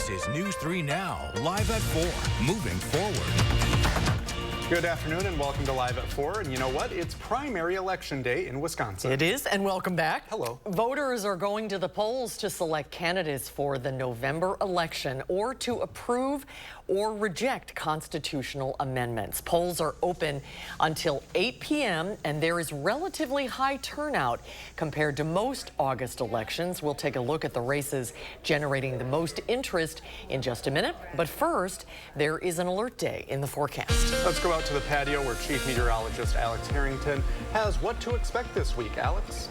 This is News 3 Now, live at 4, moving forward. Good afternoon and welcome to Live at 4. And you know what? It's primary election day in Wisconsin. It is, and welcome back. Hello. Voters are going to the polls to select candidates for the November election or to approve or reject constitutional amendments. Polls are open until 8 p.m. and there is relatively high turnout compared to most August elections. We'll take a look at the races generating the most interest in just a minute. But first, there is an alert day in the forecast. Let's go out to the patio where Chief Meteorologist Alex Harrington has what to expect this week. Alex?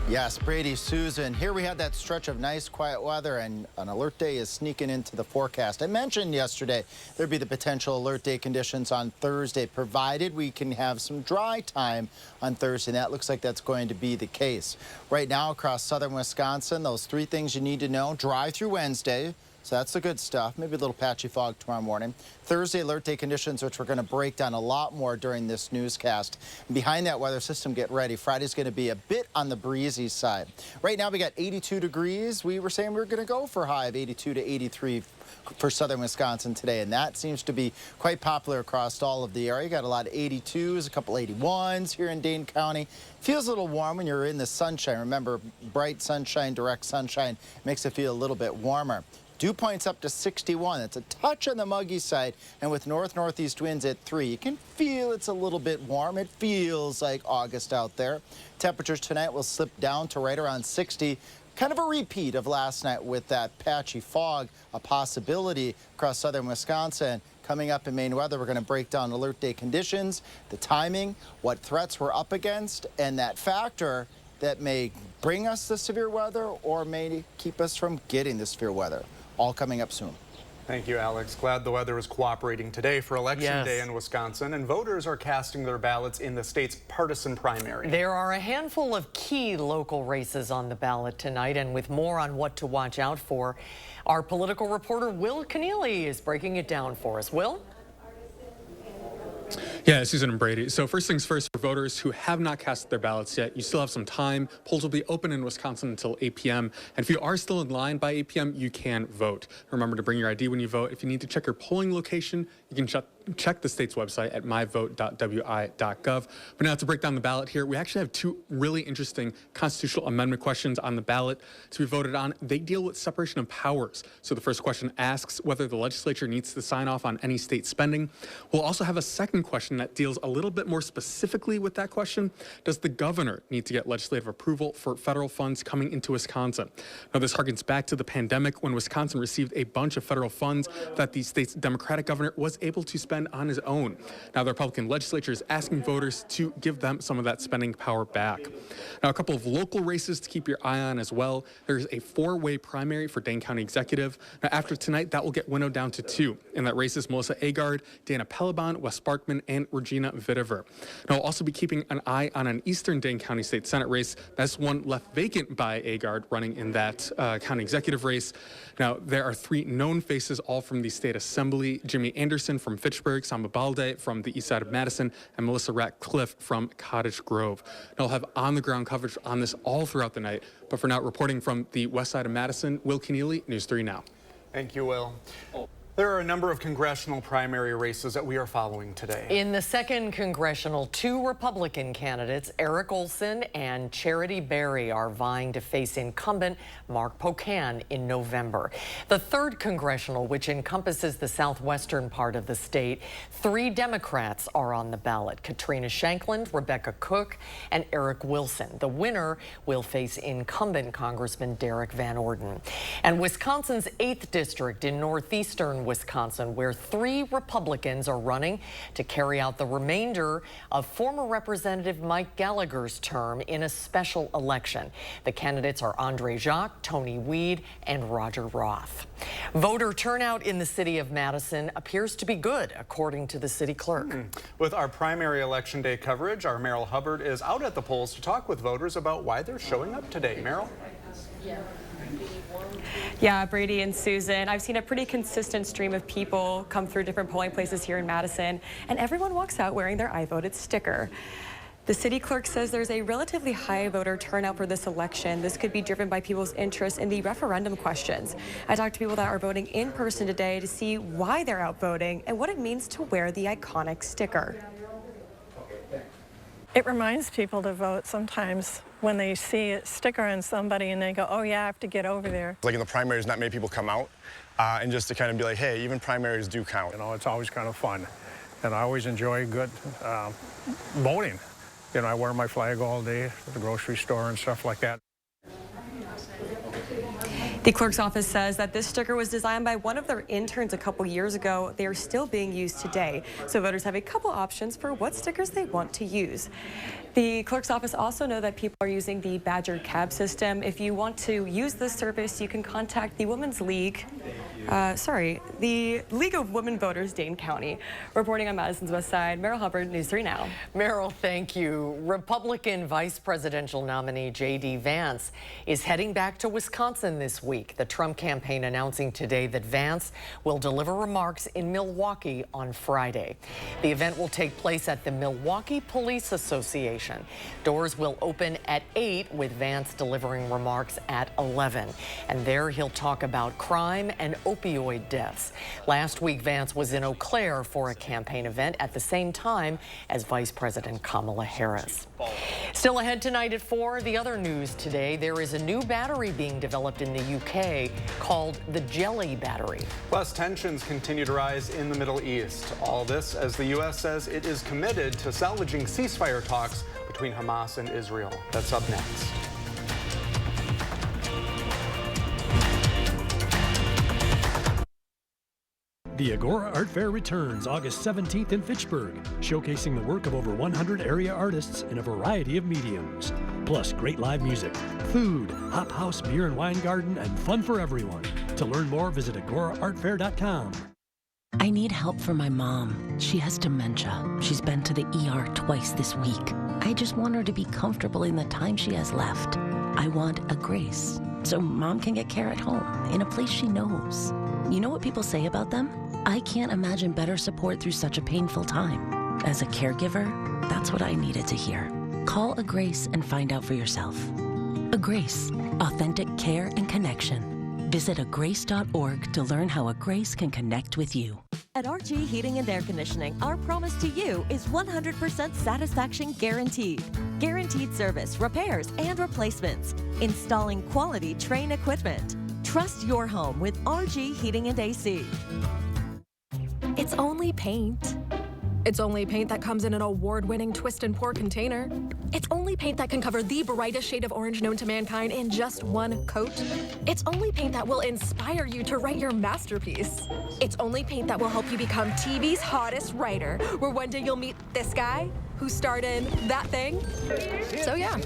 Yes, Brady, Susan, here we had that stretch of nice, quiet weather, and an alert day is sneaking into the forecast. I mentioned yesterday there'd be the potential alert day conditions on Thursday, provided we can have some dry time on Thursday, and that looks like that's going to be the case. Right now, across southern Wisconsin, those three things you need to know: dry through Wednesday. So that's the good stuff. Maybe a little patchy fog tomorrow morning. Thursday, alert day conditions, which we're going to break down a lot more during this newscast. And behind that weather system, get ready. Friday's going to be a bit on the breezy side. Right now, we got 82 degrees. We were saying we were going to go for a high of 82 to 83 for southern Wisconsin today, and that seems to be quite popular across all of the area. Got a lot of 82s, a couple 81s here in Dane County. Feels a little warm when you're in the sunshine. Remember, bright sunshine, direct sunshine makes it feel a little bit warmer. Dew points up to 61. It's a touch on the muggy side, and with north-northeast winds at 3, you can feel it's a little bit warm. It feels like August out there. Temperatures tonight will slip down to right around 60. Kind of a repeat of last night with that patchy fog, a possibility across southern Wisconsin. Coming up in Maine weather, we're going to break down alert day conditions, the timing, what threats we're up against, and that factor that may bring us the severe weather or may keep us from getting the severe weather. All coming up soon. Thank you, Alex. Glad the weather is cooperating today for Election Day in Wisconsin, and voters are casting their ballots in the state's partisan primary. There are a handful of key local races on the ballot tonight, and with more on what to watch out for, our political reporter Will Keneally is breaking it down for us. Will? Yeah, Susan and Brady. So first things first, for voters who have not cast their ballots yet, you still have some time. Polls will be open in Wisconsin until 8 p.m. And if you are still in line by 8 p.m., you can vote. Remember to bring your ID when you vote. If you need to check your polling location, you can check the state's website at myvote.wi.gov. But now to break down the ballot here, we actually have two really interesting constitutional amendment questions on the ballot to be voted on. They deal with separation of powers. So the first question asks whether the legislature needs to sign off on any state spending. We'll also have a second question that deals a little bit more specifically with that question. Does the governor need to get legislative approval for federal funds coming into Wisconsin? Now, this harkens back to the pandemic when Wisconsin received a bunch of federal funds that the state's Democratic governor was able to spend on his own. Now, the Republican legislature is asking voters to give them some of that spending power back. Now, a couple of local races to keep your eye on as well. There's a 4-way primary for Dane County Executive. Now, after tonight, that will get winnowed down to 2. And that race is Melissa Agard, Dana Pelibon, Wes Sparkman, and Regina Vitiver. Now, we'll also be keeping an eye on an Eastern Dane County State Senate race. That's one left vacant by Agard running in that county executive race. Now, there are 3 known faces, all from the state assembly: Jimmy Anderson from Fitchburg, Samba Balde from the east side of Madison, and Melissa Ratcliffe from Cottage Grove. Now, I'll have on-the-ground coverage on this all throughout the night. But for now, reporting from the west side of Madison, Will Keneally, News 3 Now. Thank you, Will. There are a number of congressional primary races that we are following today. In the second congressional, 2 Republican candidates, Eric Olson and Charity Berry, are vying to face incumbent Mark Pocan in November. The third congressional, which encompasses the southwestern part of the state, 3 Democrats are on the ballot: Katrina Shankland, Rebecca Cook, and Eric Wilson. The winner will face incumbent Congressman Derek Van Orden. And Wisconsin's 8th district in northeastern Wisconsin, where 3 Republicans are running to carry out the remainder of former Representative Mike Gallagher's term in a special election. The candidates are Andre Jacques, Tony Weed, and Roger Roth. Voter turnout in the city of Madison appears to be good, according to the city clerk. With our primary election day coverage, our Merrill Hubbard is out at the polls to talk with voters about why they're showing up today. Merrill? Yeah, Brady and Susan, I've seen a pretty consistent stream of people come through different polling places here in Madison, and everyone walks out wearing their I voted sticker. The city clerk says there's a relatively high voter turnout for this election. This could be driven by people's interest in the referendum questions. I talked to people that are voting in person today to see why they're out voting and what it means to wear the iconic sticker. It reminds people to vote sometimes when they see a sticker on somebody and they go, oh yeah, I have to get over there. Like in the primaries, not many people come out, and just to kind of be like, hey, even primaries do count. You know, it's always kind of fun, and I always enjoy good voting. You know, I wear my flag all day at the grocery store and stuff like that. The clerk's office says that this sticker was designed by one of their interns a couple years ago. They are still being used today. So voters have a couple options for what stickers they want to use. The clerk's office also know that people are using the Badger cab system. If you want to use this service, you can contact the the League of Women Voters, Dane County. Reporting on Madison's West Side, Meryl Hubbard, News 3 Now. Meryl, thank you. Republican vice presidential nominee J.D. Vance is heading back to Wisconsin this week. The Trump campaign announcing today that Vance will deliver remarks in Milwaukee on Friday. The event will take place at the Milwaukee Police Association. Doors will open at 8 with Vance delivering remarks at 11. And there he'll talk about crime and opioid deaths. Last week, Vance was in Eau Claire for a campaign event at the same time as Vice President Kamala Harris. Still ahead tonight at 4, the other news today, there is a new battery being developed in the UK called the Jelly Battery. Plus, tensions continue to rise in the Middle East. All this as the U.S. says it is committed to salvaging ceasefire talks between Hamas and Israel. That's up next. The Agora Art Fair returns August 17th in Fitchburg, showcasing the work of over 100 area artists in a variety of mediums. Plus great live music, food, hop house, beer and wine garden, and fun for everyone. To learn more, visit agoraartfair.com. I need help for my mom. She has dementia. She's been to the ER twice this week. I just want her to be comfortable in the time she has left. I want a Grace, so Mom can get care at home, in a place she knows. You know what people say about them? I can't imagine better support through such a painful time. As a caregiver, that's what I needed to hear. Call a Grace and find out for yourself. A Grace, authentic care and connection. Visit agrace.org to learn how a Grace can connect with you. At RG Heating and Air Conditioning, our promise to you is 100% satisfaction guaranteed. Guaranteed service, repairs, and replacements. Installing quality Trane equipment. Trust your home with RG Heating and AC. It's only paint. It's only paint that comes in an award-winning twist and pour container. It's only paint that can cover the brightest shade of orange known to mankind in just one coat. It's only paint that will inspire you to write your masterpiece. It's only paint that will help you become TV's hottest writer, where one day you'll meet this guy who starred in that thing. So yeah,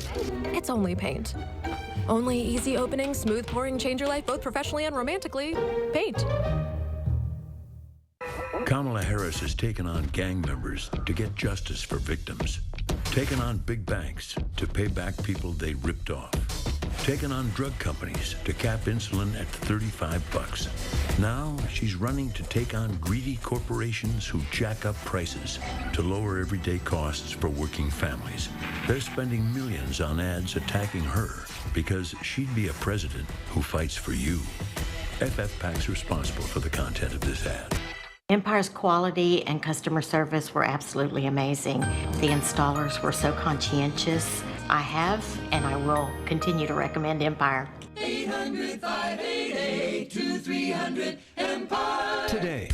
it's only paint. Only easy opening, smooth pouring, change your life both professionally and romantically. Paint. Kamala Harris has taken on gang members to get justice for victims, taken on big banks to pay back people they ripped off, taken on drug companies to cap insulin at $35. Now she's running to take on greedy corporations who jack up prices to lower everyday costs for working families. They're spending millions on ads attacking her because she'd be a president who fights for you. FF PAC's responsible for the content of this ad. Empire's quality and customer service were absolutely amazing. The installers were so conscientious. I have and I will continue to recommend Empire. 800-588-2300 Empire. Today.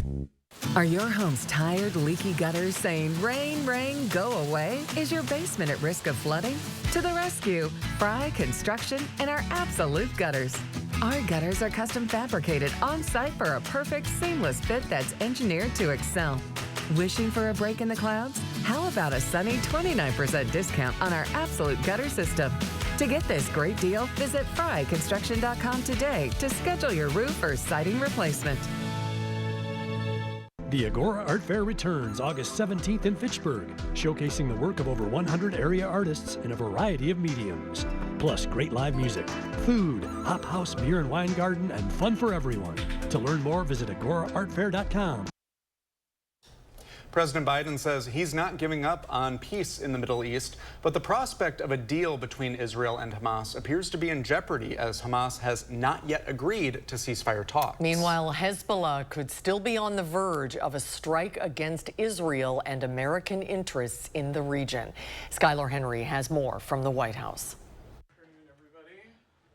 Are your home's tired, leaky gutters saying, rain, rain, go away? Is your basement at risk of flooding? To the rescue, Fry Construction and our absolute gutters. Our gutters are custom fabricated on-site for a perfect, seamless fit that's engineered to excel. Wishing for a break in the clouds? How about a sunny 29% discount on our absolute gutter system? To get this great deal, visit fryconstruction.com today to schedule your roof or siding replacement. The Agora Art Fair returns August 17th in Fitchburg, showcasing the work of over 100 area artists in a variety of mediums. Plus great live music, food, hop house, beer and wine garden, and fun for everyone. To learn more, visit agoraartfair.com. President Biden says he's not giving up on peace in the Middle East, but the prospect of a deal between Israel and Hamas appears to be in jeopardy as Hamas has not yet agreed to ceasefire talks. Meanwhile, Hezbollah could still be on the verge of a strike against Israel and American interests in the region. Skylar Henry has more from the White House.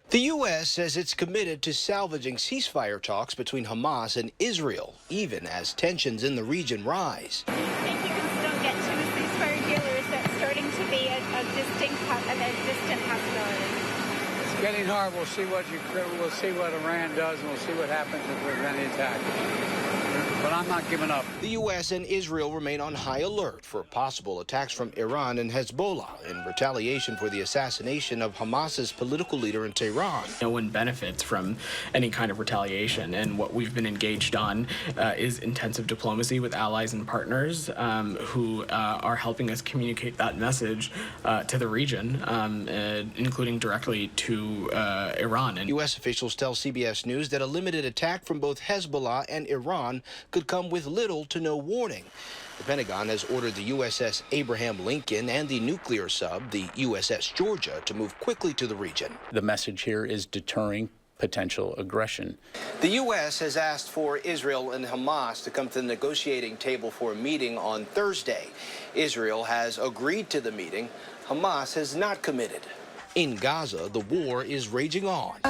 The U.S. says it's committed to salvaging ceasefire talks between Hamas and Israel, even as tensions in the region rise. I think we can still get to a ceasefire deal, or is that starting to be a distant possibility? It's getting hard. We'll see what Iran does, and we'll see what happens if there's any attack. But I'm not giving up. The U.S. and Israel remain on high alert for possible attacks from Iran and Hezbollah in retaliation for the assassination of Hamas's political leader in Tehran. No one benefits from any kind of retaliation, and what we've been engaged on is intensive diplomacy with allies and partners who are helping us communicate that message to the region, including directly to Iran. And U.S. officials tell CBS News that a limited attack from both Hezbollah and Iran could come with little to no warning. The Pentagon has ordered the USS Abraham Lincoln and the nuclear sub, the USS Georgia, to move quickly to the region. The message here is deterring potential aggression. The U.S. has asked for Israel and Hamas to come to the negotiating table for a meeting on Thursday. Israel has agreed to the meeting. Hamas has not committed. In Gaza, the war is raging on.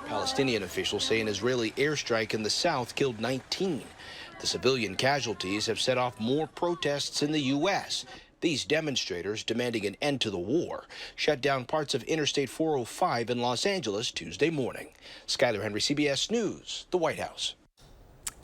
Palestinian officials say an Israeli airstrike in the south killed 19. The civilian casualties have set off more protests in the U.S. These demonstrators, demanding an end to the war, shut down parts of Interstate 405 in Los Angeles Tuesday morning. Skylar Henry, CBS News, the White House.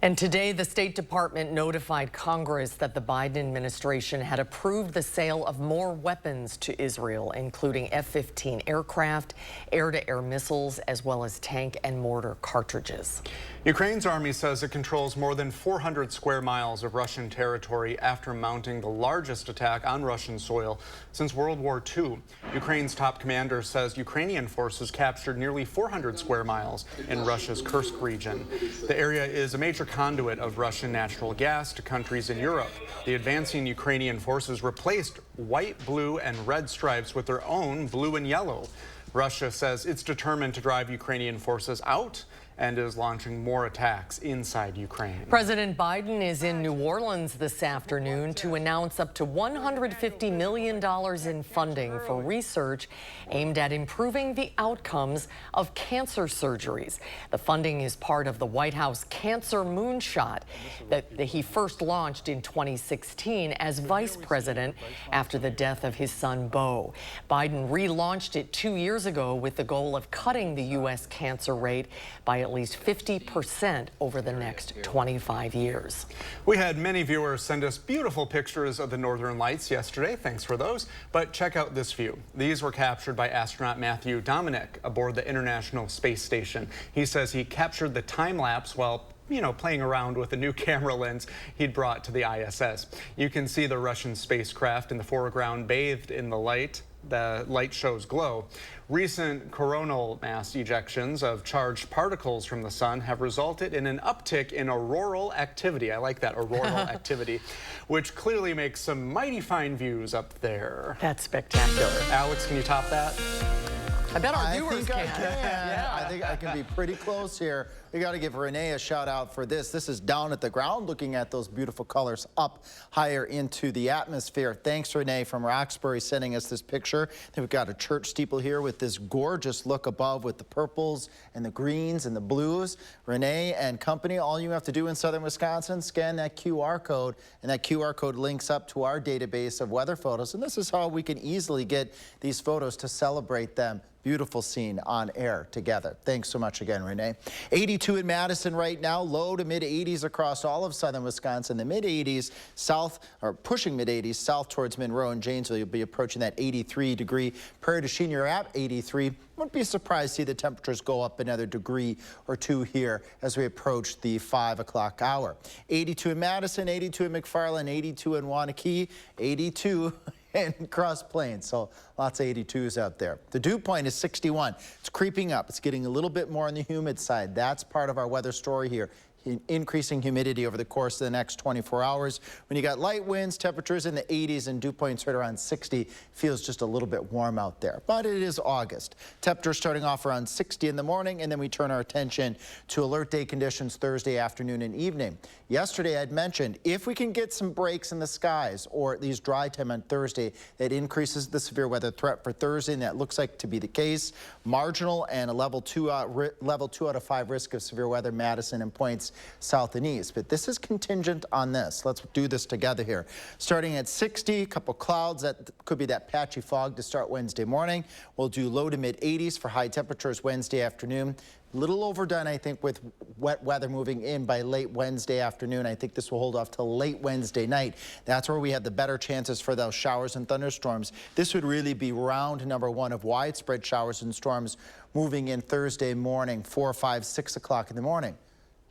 And today, the State Department notified Congress that the Biden administration had approved the sale of more weapons to Israel, including F-15 aircraft, air-to-air missiles, as well as tank and mortar cartridges. Ukraine's army says it controls more than 400 square miles of Russian territory after mounting the largest attack on Russian soil since World War II. Ukraine's top commander says Ukrainian forces captured nearly 400 square miles in Russia's Kursk region. The area is a major conduit of Russian natural gas to countries in Europe. The advancing Ukrainian forces replaced white, blue, and red stripes with their own blue and yellow. Russia says it's determined to drive Ukrainian forces out and is launching more attacks inside Ukraine. President Biden is in New Orleans this afternoon to announce up to $150 million in funding for research aimed at improving the outcomes of cancer surgeries. The funding is part of the White House Cancer Moonshot that he first launched in 2016 as vice president after the death of his son, Beau. Biden relaunched it 2 years ago with the goal of cutting the U.S. cancer rate by at least 50% over the next 25 years. We had many viewers send us beautiful pictures of the Northern Lights yesterday. Thanks for those. But check out this view. These were captured by astronaut Matthew Dominic aboard the International Space Station. He says he captured the time lapse while playing around with a new camera lens he'd brought to the ISS. You can see the Russian spacecraft in the foreground bathed in the light. The light shows glow. Recent coronal mass ejections of charged particles from the sun have resulted in an uptick in auroral activity. I like that, auroral activity, which clearly makes some mighty fine views up there. That's spectacular. Alex, can you top that? I bet our viewers can. Yeah. I think I can be pretty close here. We got to give Renee a shout out for this. This is down at the ground looking at those beautiful colors up higher into the atmosphere. Thanks, Renee, from Roxbury sending us this picture. Then we've got a church steeple here with this gorgeous look above with the purples and the greens and the blues. Renee and company, all you have to do in southern Wisconsin, scan that QR code, and that QR code links up to our database of weather photos. And this is how we can easily get these photos to celebrate them. Beautiful scene on air together. Thanks so much again, Renee. 82 in Madison right now, low to mid 80s across all of southern Wisconsin. The mid 80s south, or pushing mid 80s south towards Monroe and Janesville. You'll be approaching that 83 degree. Prairie du Chien, you're at 83. Wouldn't be surprised to see the temperatures go up another degree or two here as we approach the 5 o'clock hour. 82 in Madison, 82 in McFarland, 82 in Waunakee, 82 in Cross Plains, so lots of 82s out there. The dew point is 61. It's creeping up. It's getting a little bit more on the humid side. That's part of our weather story here. increasing humidity over the course of the next 24 hours. When you got light winds, temperatures in the 80s and dew points right around 60, feels just a little bit warm out there. But it is August. Temperatures starting off around 60 in the morning, and then we turn our attention to alert day conditions Thursday afternoon and evening. Yesterday I'd mentioned if we can get some breaks in the skies or at least dry time on Thursday, that increases the severe weather threat for Thursday, and that looks like to be the case. Marginal and a level 2 out of 5 risk of severe weather, Madison and points south and east. But this is contingent on this. Let's do this together here. Starting at 60, a couple clouds. That could be that patchy fog to start Wednesday morning. We'll do low to mid 80s for high temperatures Wednesday afternoon. A little overdone, I think, with wet weather moving in by late Wednesday afternoon. I think this will hold off till late Wednesday night. That's where we have the better chances for those showers and thunderstorms. This would really be round number 1 of widespread showers and storms moving in Thursday morning, 4, 5, 6 o'clock in the morning.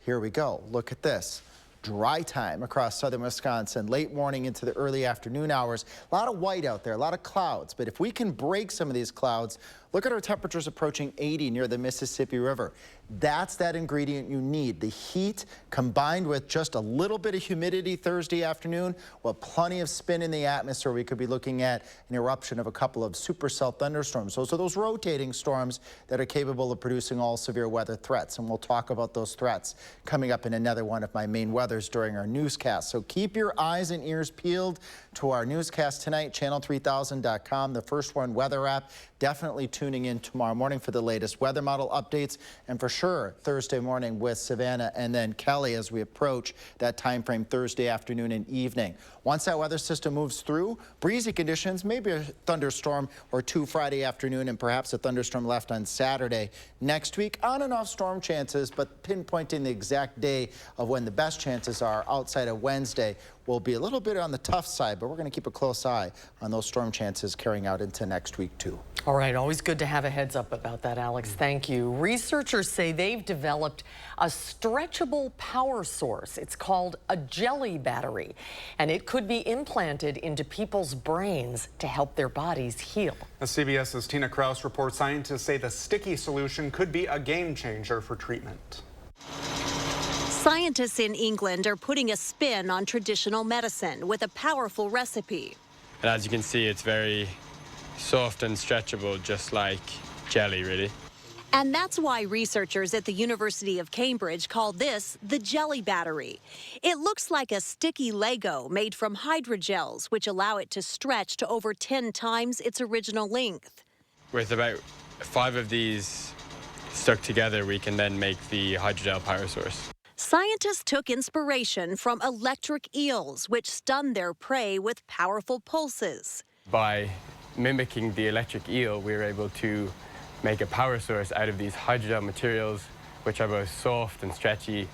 Here we go. Look at this. Dry time across southern Wisconsin, late morning into the early afternoon hours. A lot of white out there, a lot of clouds. But if we can break some of these clouds, look at our temperatures approaching 80 near the Mississippi River. That's that ingredient you need. The heat combined with just a little bit of humidity Thursday afternoon, well, plenty of spin in the atmosphere. We could be looking at an eruption of a couple of supercell thunderstorms. Those are those rotating storms that are capable of producing all severe weather threats. And we'll talk about those threats coming up in another one of my main weathers during our newscast. So keep your eyes and ears peeled to our newscast tonight, channel3000.com, the First One weather app. Definitely tuning in tomorrow morning for the latest weather model updates, and for sure Thursday morning with Savannah and then Kelly as we approach that time frame Thursday afternoon and evening. Once that weather system moves through, breezy conditions, maybe a thunderstorm or 2 Friday afternoon and perhaps a thunderstorm left on Saturday. Next week, on and off storm chances, but pinpointing the exact day of when the best chances are outside of Wednesday will be a little bit on the tough side, but we're going to keep a close eye on those storm chances carrying out into next week too. All right, always good to have a heads up about that, Alex. Thank you. Researchers say they've developed a stretchable power source. It's called a jelly battery, and it could be implanted into people's brains to help their bodies heal. CBS's Tina Kraus reports scientists say the sticky solution could be a game changer for treatment. Scientists in England are putting a spin on traditional medicine with a powerful recipe. And as you can see, it's very soft and stretchable, just like jelly, really. And that's why researchers at the University of Cambridge call this the jelly battery. It looks like a sticky Lego made from hydrogels, which allow it to stretch to over 10 times its original length. With about 5 of these stuck together, we can then make the hydrogel power source. Scientists took inspiration from electric eels, which stun their prey with powerful pulses. By mimicking the electric eel, we were able to make a power source out of these hydrogel materials, which are both soft and stretchy,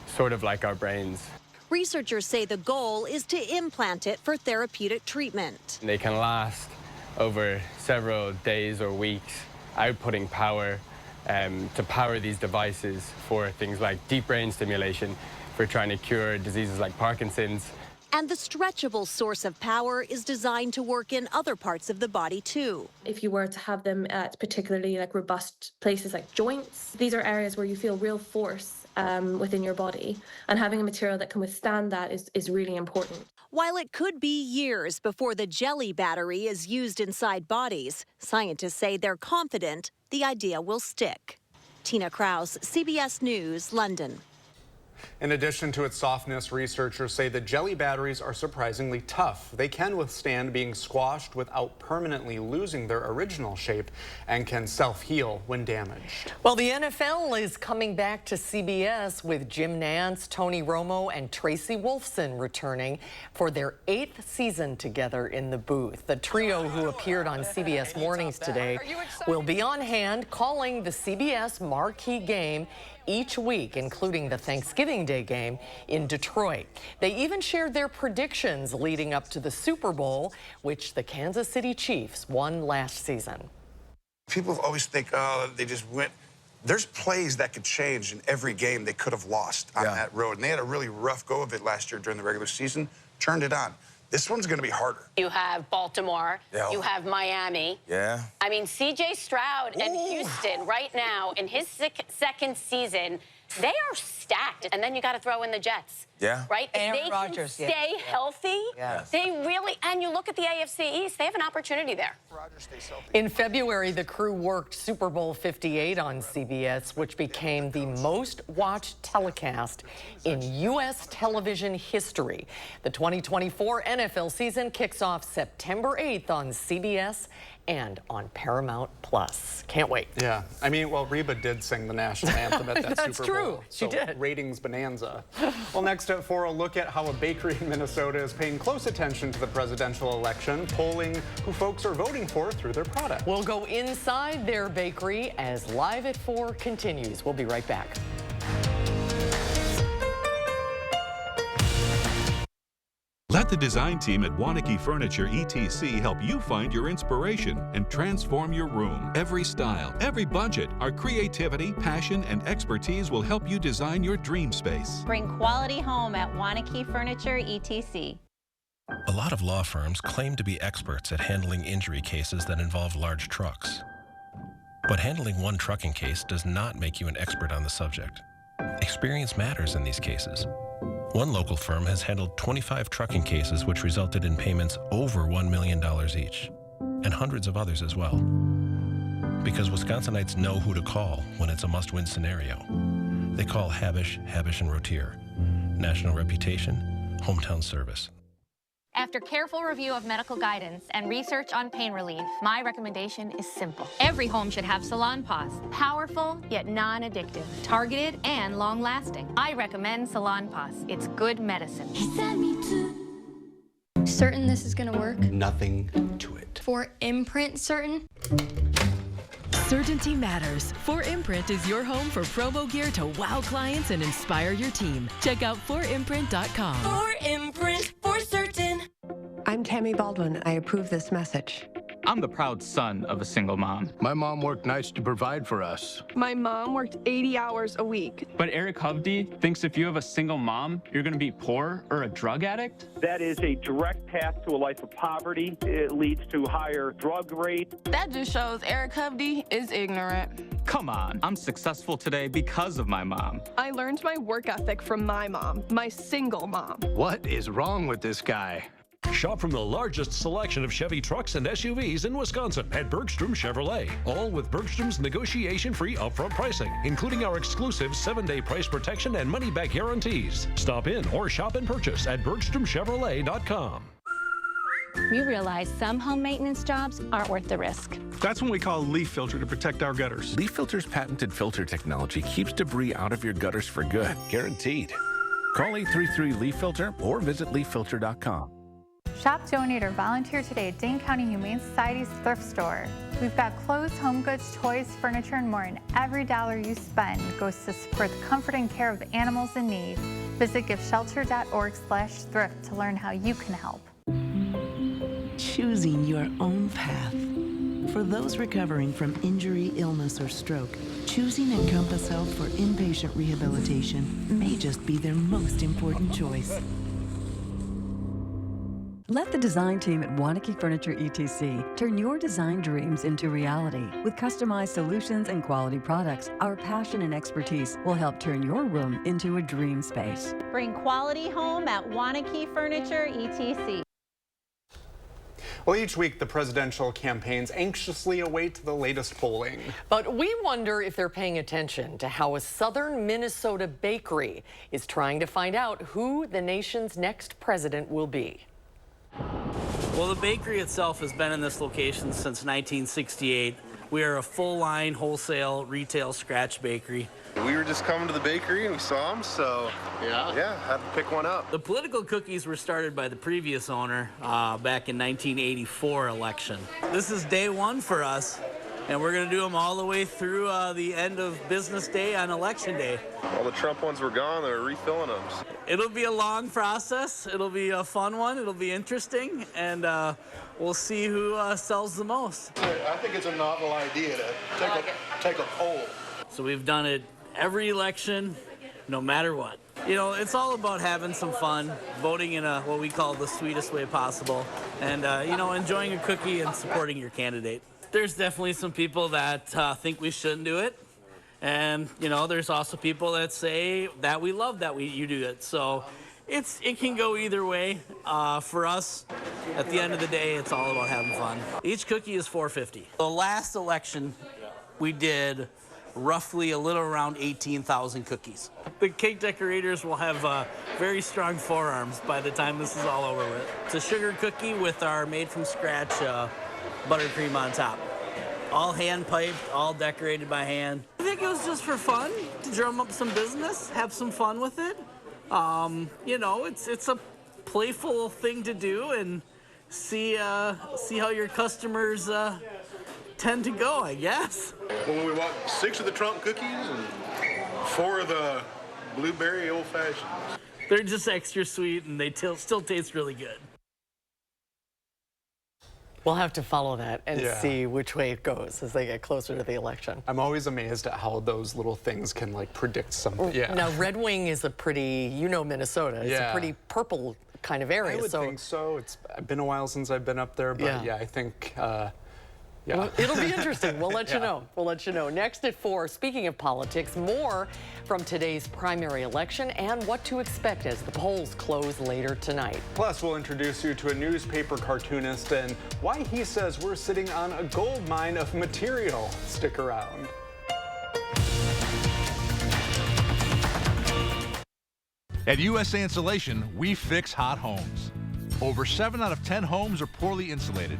sort of like our brains. Researchers say the goal is to implant it for therapeutic treatment. They can last over several days or weeks, outputting power to power these devices for things like deep brain stimulation, for trying to cure diseases like Parkinson's. And the stretchable source of power is designed to work in other parts of the body too. If you were to have them at particularly robust places like joints, these are areas where you feel real force within your body, and having a material that can withstand that is really important. While it could be years before the jelly battery is used inside bodies, scientists say they're confident the idea will stick. Tina Kraus, CBS News, London. In addition to its softness, researchers say the jelly batteries are surprisingly tough. They can withstand being squashed without permanently losing their original shape and can self-heal when damaged. Well, the NFL is coming back to CBS with Jim Nantz, Tony Romo, and Tracy Wolfson returning for their 8th season together in the booth. The trio who appeared on CBS Mornings today will be on hand calling the CBS marquee game each week, including the Thanksgiving Day game in Detroit. They even shared their predictions leading up to the Super Bowl, which the Kansas City Chiefs won last season. People always think, oh, they just went. There's plays that could change in every game they could have lost on that road. And they had a really rough go of it last year during the regular season, turned it on. This one's going to be harder. You have Baltimore. You have Miami. Yeah. I mean, C.J. Stroud and Houston right now in his second season They are stacked, and then you got to throw in the Jets. Yeah. Right? If Aaron they Rodgers, can yeah. stay healthy, Yes. they really, and you look at the AFC East, they have an opportunity there. In February, the crew worked Super Bowl 58 on CBS, which became the most watched telecast in U.S. television history. The 2024 NFL season kicks off September 8th on CBS and on Paramount Plus. Can't wait. Yeah, I mean, well, Reba did sing the national anthem at that That's Super Bowl. true. She did. Ratings bonanza. Well, next at 4, a look at how a bakery in Minnesota is paying close attention to the presidential election, polling who folks are voting for through their product. We'll go inside their bakery as Live at 4 continues. We'll be right back. Let the design team at Wanakee Furniture ETC help you find your inspiration and transform your room. Every style, every budget, our creativity, passion, and expertise will help you design your dream space. Bring quality home at Wanakee Furniture ETC. A lot of law firms claim to be experts at handling injury cases that involve large trucks. But handling one trucking case does not make you an expert on the subject. Experience matters in these cases. One local firm has handled 25 trucking cases which resulted in payments over $1 million each, and hundreds of others as well. Because Wisconsinites know who to call when it's a must-win scenario. They call Habish, Habish & Rotier. National reputation, hometown service. After careful review of medical guidance and research on pain relief, my recommendation is simple. Every home should have Salon Paws. Powerful, yet non-addictive. Targeted and long-lasting. I recommend Salon Paws. It's good medicine. Certain this is gonna work? Nothing to it. For Imprint certain? Certainty matters. 4imprint is your home for promo gear to wow clients and inspire your team. Check out 4imprint.com. 4imprint, for certain. I'm Tammy Baldwin. I approve this message. I'm the proud son of a single mom. My mom worked nights to provide for us. My mom worked 80 hours a week. But Eric Hovde thinks if you have a single mom, you're going to be poor or a drug addict? That is a direct path to a life of poverty. It leads to higher drug rates. That just shows Eric Hovde is ignorant. Come on, I'm successful today because of my mom. I learned my work ethic from my mom, my single mom. What is wrong with this guy? Shop from the largest selection of Chevy trucks and SUVs in Wisconsin at Bergstrom Chevrolet. All with Bergstrom's negotiation-free upfront pricing, including our exclusive 7-day price protection and money-back guarantees. Stop in or shop and purchase at BergstromChevrolet.com. We realize some home maintenance jobs aren't worth the risk. That's when we call Leaf Filter to protect our gutters. Leaf Filter's patented filter technology keeps debris out of your gutters for good, guaranteed. Call 833-LEAF FILTER or visit leaffilter.com. Shop, donate, or volunteer today at Dane County Humane Society's thrift store. We've got clothes, home goods, toys, furniture, and more, and every dollar you spend goes to support the comfort and care of the animals in need. Visit giveshelter.org/thrift to learn how you can help. Choosing your own path. For those recovering from injury, illness, or stroke, choosing Encompass Health for inpatient rehabilitation may just be their most important choice. Let the design team at Wanakee Furniture ETC turn your design dreams into reality. With customized solutions and quality products, our passion and expertise will help turn your room into a dream space. Bring quality home at Wanakee Furniture ETC. Well, each week the presidential campaigns anxiously await the latest polling. But we wonder if they're paying attention to how a southern Minnesota bakery is trying to find out who the nation's next president will be. Well, the bakery itself has been in this location since 1968. We are a full-line wholesale retail scratch bakery. We were just coming to the bakery and we saw them, so yeah, had to pick one up. The political cookies were started by the previous owner back in 1984 election. This is day one for us, and we're going to do them all the way through the end of business day on election day. All the Trump ones were gone, they were refilling them. It'll be a long process. It'll be a fun one. It'll be interesting, and we'll see who sells the most. I think it's a novel idea to take a poll. So we've done it every election, no matter what. You know, it's all about having some fun, voting in what we call the sweetest way possible, and, you know, enjoying a cookie and supporting your candidate. There's definitely some people that think we shouldn't do it, And, you know, there's also people that say that we love that you do it. So it can go either way. For us, at the end of the day, it's all about having fun. Each cookie is $4.50. The last election, we did roughly a little around 18,000 cookies. The cake decorators will have very strong forearms by the time this is all over with. It's a sugar cookie with our made-from-scratch buttercream on top. All hand-piped, all decorated by hand. I think it was just for fun, to drum up some business, have some fun with it. You know, it's a playful thing to do, and see how your customers tend to go, I guess. When we walked 6 of the Trump cookies and 4 of the blueberry old-fashions. They're just extra sweet, and they still taste really good. We'll have to follow that and see which way it goes as they get closer to the election. I'm always amazed at how those little things can like predict something. Yeah. Now, Red Wing is a pretty, you know, Minnesota. It's a pretty purple kind of area. I would think so. It's been a while since I've been up there, but yeah I think. Well, it'll be interesting. We'll let you know. We'll let you know. Next at 4, speaking of politics, more from today's primary election and what to expect as the polls close later tonight. Plus, we'll introduce you to a newspaper cartoonist and why he says we're sitting on a gold mine of material. Stick around. At USA Insulation, we fix hot homes. Over 7 out of 10 homes are poorly insulated.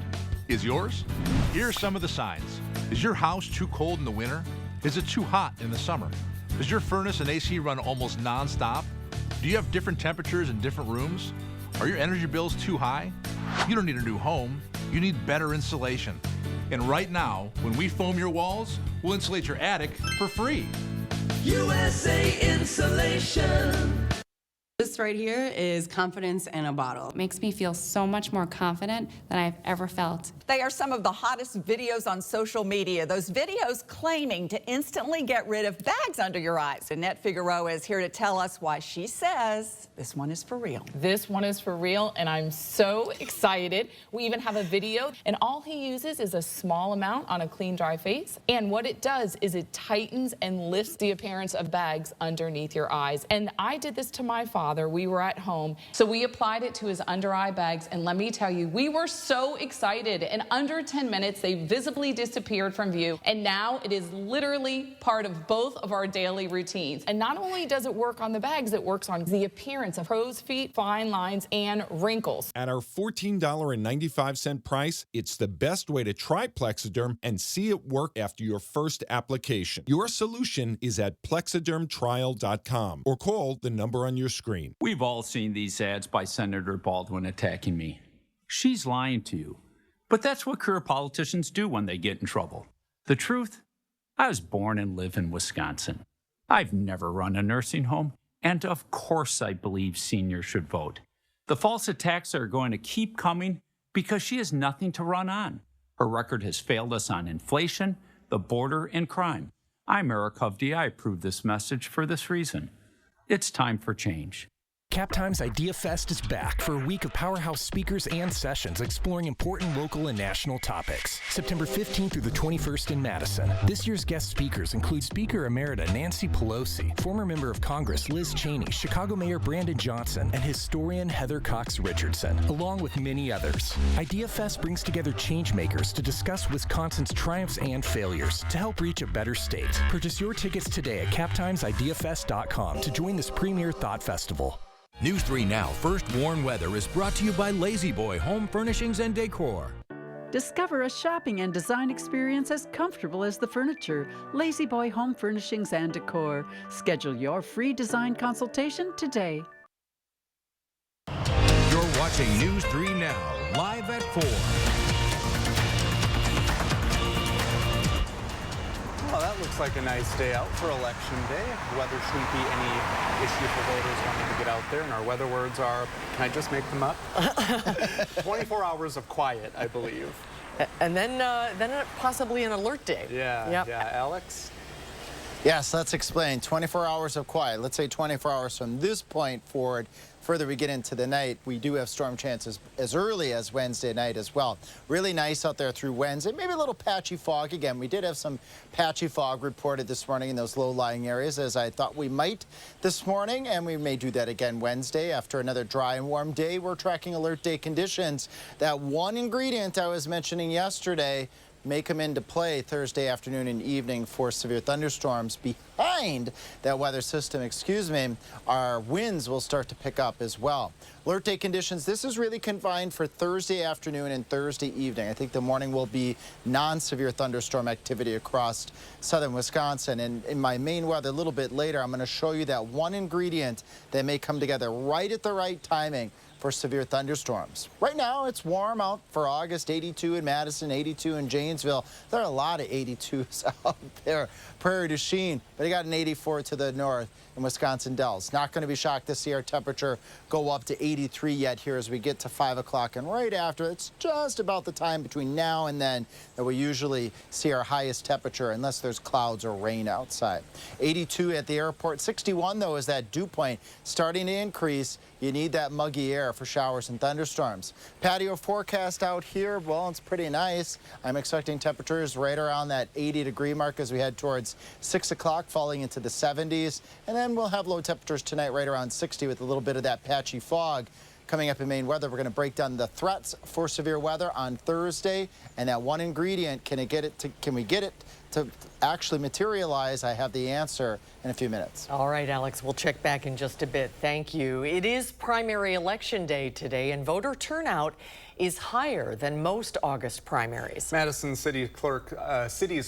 Is yours? Here are some of the signs. Is your house too cold in the winter? Is it too hot in the summer? Does your furnace and AC run almost non-stop? Do you have different temperatures in different rooms? Are your energy bills too high? You don't need a new home. You need better insulation. And right now, when we foam your walls, we'll insulate your attic for free. USA Insulation. This right here is confidence in a bottle. It makes me feel so much more confident than I've ever felt. They are some of the hottest videos on social media. Those videos claiming to instantly get rid of bags under your eyes. Annette Figueroa is here to tell us why she says this one is for real. This one is for real, and I'm so excited. We even have a video, and all he uses is a small amount on a clean, dry face. And what it does is it tightens and lifts the appearance of bags underneath your eyes. And I did this to my father. We were at home, so we applied it to his under eye bags, and let me tell you, we were so excited. In under 10 minutes, they visibly disappeared from view, and now it is literally part of both of our daily routines. And not only does it work on the bags, it works on the appearance of crow's feet, fine lines, and wrinkles. At our $14.95 price, it's the best way to try Plexiderm and see it work after your first application. Your solution is at plexidermtrial.com or call the number on your screen. We've all seen these ads by Senator Baldwin attacking me. She's lying to you. But that's what career politicians do when they get in trouble. The truth? I was born and live in Wisconsin. I've never run a nursing home, and of course I believe seniors should vote. The false attacks are going to keep coming because she has nothing to run on. Her record has failed us on inflation, the border, and crime. I'm Eric Hovde. I approve this message for this reason. It's time for change. Captime's Idea Fest is back for a week of powerhouse speakers and sessions exploring important local and national topics. September 15th through the 21st in Madison. This year's guest speakers include Speaker Emerita Nancy Pelosi, former member of Congress Liz Cheney, Chicago Mayor Brandon Johnson, and historian Heather Cox Richardson, along with many others. Idea Fest brings together changemakers to discuss Wisconsin's triumphs and failures to help reach a better state. Purchase your tickets today at captimesideafest.com to join this premier thought festival. News 3 Now First Warn Weather is brought to you by Lazy Boy Home Furnishings and Decor. Discover a shopping and design experience as comfortable as the furniture. Lazy Boy Home Furnishings and Decor. Schedule your free design consultation today. You're watching News 3 Now, live at 4. Well, that looks like a nice day out for Election Day. Weather shouldn't be any issue for voters wanting to get out there. And our weather words are, can I just make them up? 24 hours of quiet, I believe. And then possibly an alert day. Yeah, yep. yeah. Alex? Yes, let's explain. 24 hours of quiet. Let's say 24 hours from this point forward. Further we get into the night, we do have storm chances as early as Wednesday night as well. Really nice out there through Wednesday. Maybe a little patchy fog again. We did have some patchy fog reported this morning in those low-lying areas, as I thought we might this morning, and we may do that again Wednesday after another dry and warm day. We're tracking alert day conditions. That one ingredient I was mentioning yesterday may come into play Thursday afternoon and evening for severe thunderstorms. Behind that weather system, our winds will start to pick up as well. Alert day conditions, this is really confined for Thursday afternoon and Thursday evening. I think the morning will be non-severe thunderstorm activity across southern Wisconsin. And in my main weather a little bit later, I'm going to show you that one ingredient that may come together right at the right timing for severe thunderstorms. Right now, it's warm out for August, 82 in Madison, 82 in Janesville. There are a lot of 82s out there. Prairie du Chien, but you got an 84 to the north in Wisconsin Dells. Not going to be shocked to see our temperature go up to 83 yet here as we get to 5 o'clock. And right after, it's just about the time between now and then that we usually see our highest temperature, unless there's clouds or rain outside. 82 at the airport. 61, though, is that dew point starting to increase. You need that muggy air for showers and thunderstorms. Patio forecast out here, well, it's pretty nice. I'm expecting temperatures right around that 80-degree mark as we head towards 6 o'clock, falling into the 70s. And then we'll have low temperatures tonight right around 60 with a little bit of that patchy fog. Coming up in Maine weather, we're going to break down the threats for severe weather on Thursday. And that one ingredient, can we get it to actually materialize? I have the answer in a few minutes. All right, Alex, we'll check back in just a bit. Thank you. It is primary election day today, and voter turnout is higher than most August primaries. Madison city's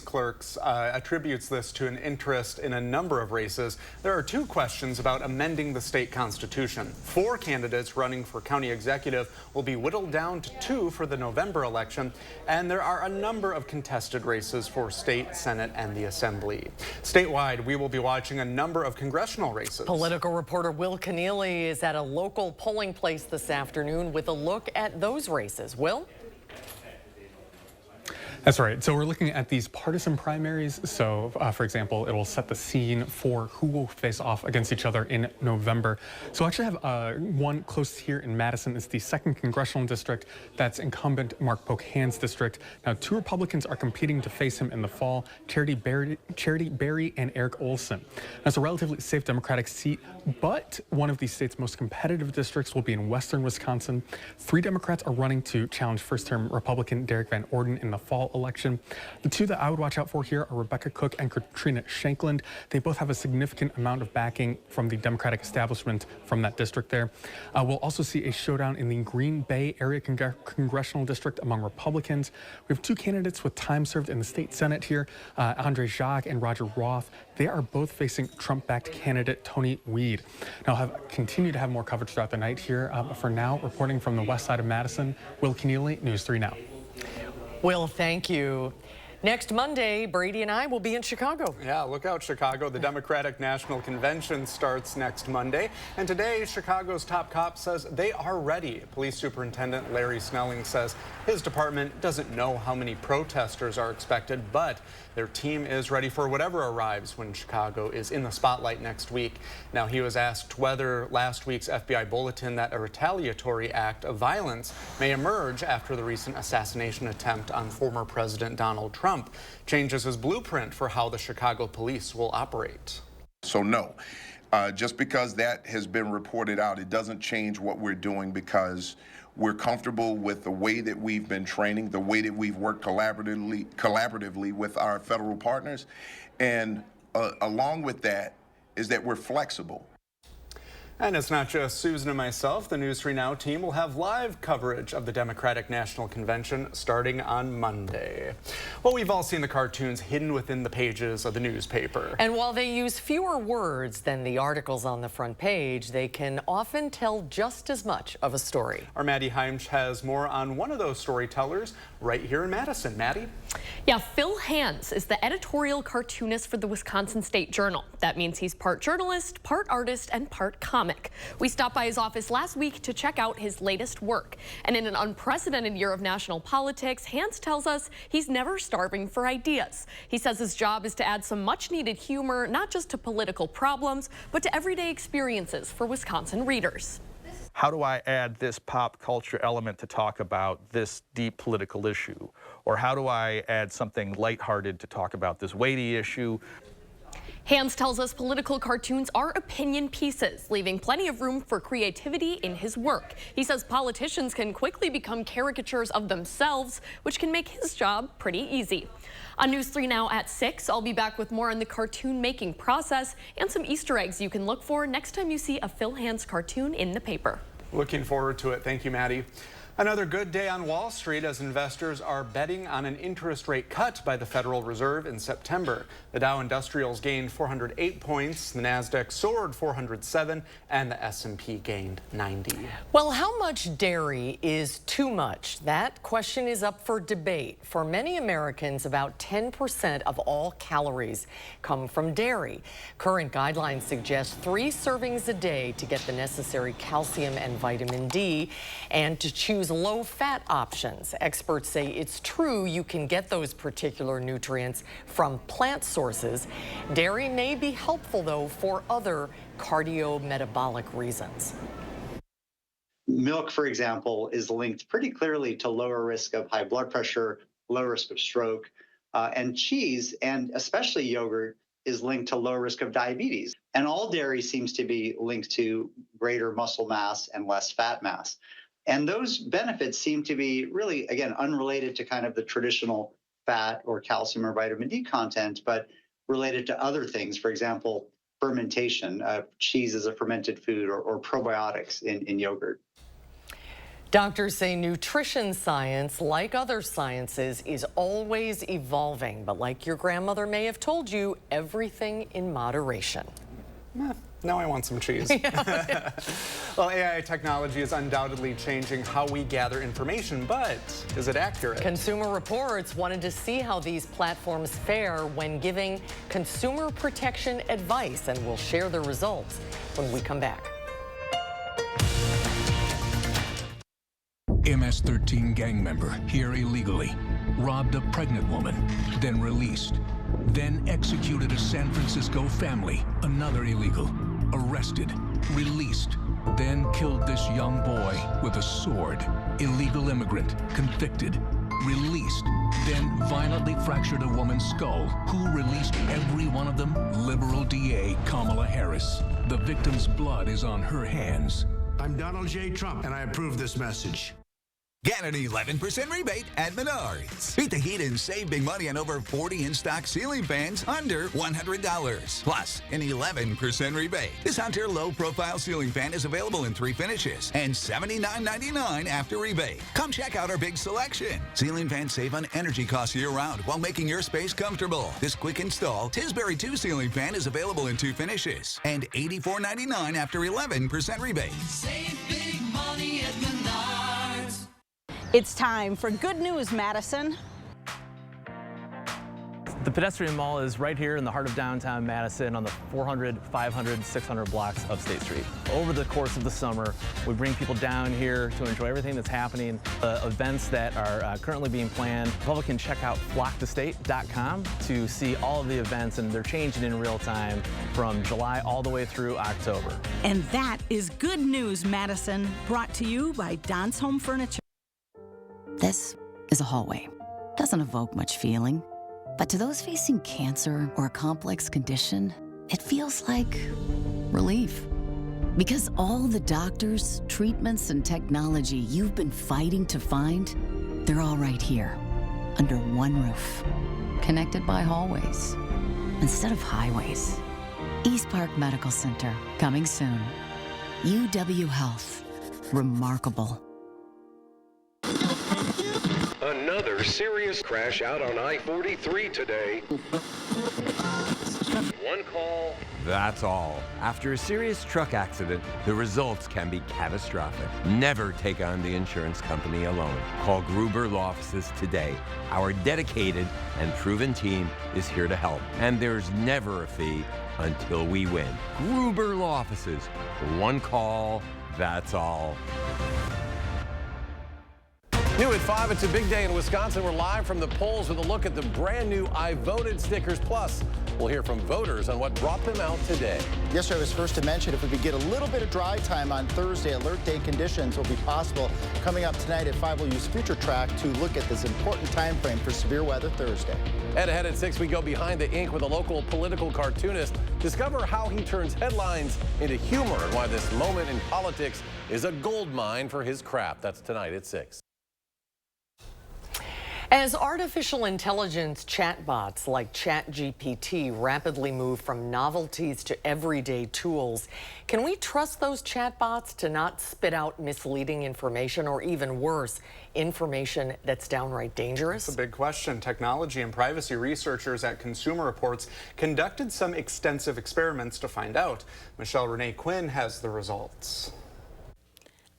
clerks attributes this to an interest in a number of races. There are 2 questions about amending the state constitution. 4 candidates running for county executive will be whittled down to 2 for the November election, and there are a number of contested races for state, Senate, and the Assembly. Statewide, we will be watching a number of congressional races. Political reporter Will Keneally is at a local polling place this afternoon with a look at those races. Will? That's right. So we're looking at these partisan primaries. So, for example, it will set the scene for who will face off against each other in November. So I actually have one close here in Madison. It's the 2nd Congressional District. That's incumbent Mark Pocahn's district. Now, 2 Republicans are competing to face him in the fall, Charity Berry and Eric Olson. Now, it's a relatively safe Democratic seat, but one of the state's most competitive districts will be in western Wisconsin. 3 Democrats are running to challenge first-term Republican Derek Van Orden in the fall election. The 2 that I would watch out for here are Rebecca Cook and Katrina Shankland. They both have a significant amount of backing from the Democratic establishment from that district there. We'll also see a showdown in the Green Bay area congressional district among Republicans. We have 2 candidates with time served in the state Senate here, Andre Jacques and Roger Roth. They are both facing Trump-backed candidate Tony Weed. Now, I'll continue to have more coverage throughout the night here. But for now, reporting from the west side of Madison, Will Keneally, News 3 Now. Will, thank you. Next Monday, Brady and I will be in Chicago. Yeah, look out, Chicago. The Democratic National Convention starts next Monday. And today, Chicago's top cop says they are ready. Police Superintendent Larry Snelling says his department doesn't know how many protesters are expected, but their team is ready for whatever arrives when Chicago is in the spotlight next week. Now, he was asked whether last week's FBI bulletin that a retaliatory act of violence may emerge after the recent assassination attempt on former President Donald Trump changes his blueprint for how the Chicago police will operate. So no, just because that has been reported out, it doesn't change what we're doing, because we're comfortable with the way that we've been training, the way that we've worked collaboratively with our federal partners. And along with that is that we're flexible. And it's not just Susan and myself. The News 3 Now team will have live coverage of the Democratic National Convention starting on Monday. Well, we've all seen the cartoons hidden within the pages of the newspaper. And while they use fewer words than the articles on the front page, they can often tell just as much of a story. Our Maddie Heimsch has more on one of those storytellers right here in Madison. Maddie? Yeah, Phil Hans is the editorial cartoonist for the Wisconsin State Journal. That means he's part journalist, part artist, and part comic. comic. We stopped by his office last week to check out his latest work. And in an unprecedented year of national politics, Hans tells us he's never starving for ideas. He says his job is to add some much-needed humor, not just to political problems, but to everyday experiences for Wisconsin readers. How do I add this pop culture element to talk about this deep political issue? Or how do I add something lighthearted to talk about this weighty issue? Hans tells us political cartoons are opinion pieces, leaving plenty of room for creativity in his work. He says politicians can quickly become caricatures of themselves, which can make his job pretty easy. On News 3 now at 6, I'll be back with more on the cartoon making process and some Easter eggs you can look for next time you see a Phil Hans cartoon in the paper. Looking forward to it. Thank you, Maddie. Another good day on Wall Street as investors are betting on an interest rate cut by the Federal Reserve in September. The Dow Industrials gained 408 points, the Nasdaq soared 407, and the S&P gained 90. Well, how much dairy is too much? That question is up for debate. For many Americans, about 10% of all calories come from dairy. Current guidelines suggest 3 servings a day to get the necessary calcium and vitamin D, and to choose low-fat options. Experts say it's true you can get those particular nutrients from plant sources. Dairy may be helpful, though, for other cardiometabolic reasons. Milk, for example, is linked pretty clearly to lower risk of high blood pressure, lower risk of stroke, and cheese, and especially yogurt, is linked to lower risk of diabetes. And all dairy seems to be linked to greater muscle mass and less fat mass. And those benefits seem to be really, again, unrelated to kind of the traditional fat or calcium or vitamin D content, but related to other things. For example, fermentation. Cheese is a fermented food, or probiotics in yogurt. Doctors say nutrition science, like other sciences, is always evolving. But like your grandmother may have told you, everything in moderation. Now I want some cheese. Well, AI technology is undoubtedly changing how we gather information, but is it accurate? Consumer Reports wanted to see how these platforms fare when giving consumer protection advice, and we'll share the results when we come back. MS-13 gang member here illegally, robbed a pregnant woman, then released, then executed a San Francisco family, another illegal, arrested, released, then killed this young boy with a sword, illegal immigrant, convicted, released, then violently fractured a woman's skull. Who released every one of them? Liberal DA Kamala Harris. The victim's blood is on her hands. I'm Donald J. Trump, and I approve this message. Get an 11% rebate at Menards. Beat the heat and save big money on over 40 in-stock ceiling fans under $100. Plus, an 11% rebate. This Hunter low-profile ceiling fan is available in 3 finishes and $79.99 after rebate. Come check out our big selection. Ceiling fans save on energy costs year-round while making your space comfortable. This quick install Tisbury 2 ceiling fan is available in 2 finishes and $84.99 after 11% rebate. Save big money at Menards. It's time for Good News, Madison. The pedestrian mall is right here in the heart of downtown Madison on the 400, 500, 600 blocks of State Street. Over the course of the summer, we bring people down here to enjoy everything that's happening, events that are currently being planned. The public can check out flockthestate.com to see all of the events, and they're changing in real time from July all the way through October. And that is Good News, Madison, brought to you by Don's Home Furniture. This is a hallway. Doesn't evoke much feeling. But to those facing cancer or a complex condition, it feels like relief. Because all the doctors, treatments, and technology you've been fighting to find, they're all right here, under one roof, connected by hallways instead of highways. East Park Medical Center, coming soon. UW Health, remarkable. Another serious crash out on I-43 today. One call. That's all. After a serious truck accident, the results can be catastrophic. Never take on the insurance company alone. Call Gruber Law Offices today. Our dedicated and proven team is here to help. And there's never a fee until we win. Gruber Law Offices. One call, that's all. New at 5, it's a big day in Wisconsin. We're live from the polls with a look at the brand new I Voted stickers. Plus, we'll hear from voters on what brought them out today. Yesterday I was first to mention if we could get a little bit of dry time on Thursday, alert day conditions will be possible. Coming up tonight at 5, we'll use Future Track to look at this important time frame for severe weather Thursday. And ahead at 6, we go behind the ink with a local political cartoonist. Discover how he turns headlines into humor and why this moment in politics is a gold mine for his craft. That's tonight at 6. As artificial intelligence chatbots like ChatGPT rapidly move from novelties to everyday tools, can we trust those chatbots to not spit out misleading information or even worse, information that's downright dangerous? That's a big question. Technology and privacy researchers at Consumer Reports conducted some extensive experiments to find out. Michelle Renee Quinn has the results.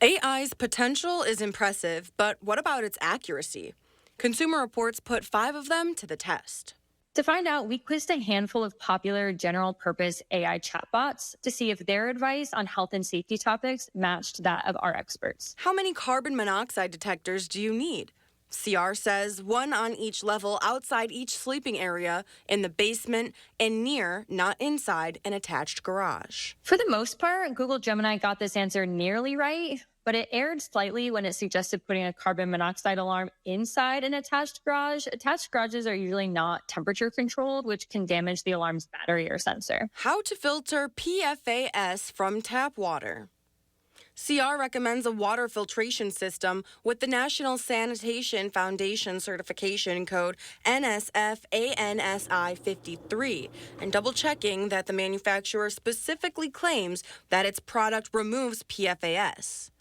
AI's potential is impressive, but what about its accuracy? Consumer Reports put 5 of them to the test. To find out, we quizzed a handful of popular general-purpose AI chatbots to see if their advice on health and safety topics matched that of our experts. How many carbon monoxide detectors do you need? CR says 1 on each level outside each sleeping area, in the basement, and near, not inside, an attached garage. For the most part, Google Gemini got this answer nearly right, but it erred slightly when it suggested putting a carbon monoxide alarm inside an attached garage. Attached garages are usually not temperature controlled, which can damage the alarm's battery or sensor. How to filter PFAS from tap water. CR recommends a water filtration system with the National Sanitation Foundation certification code NSF-ANSI 53 and double-checking that the manufacturer specifically claims that its product removes PFAS.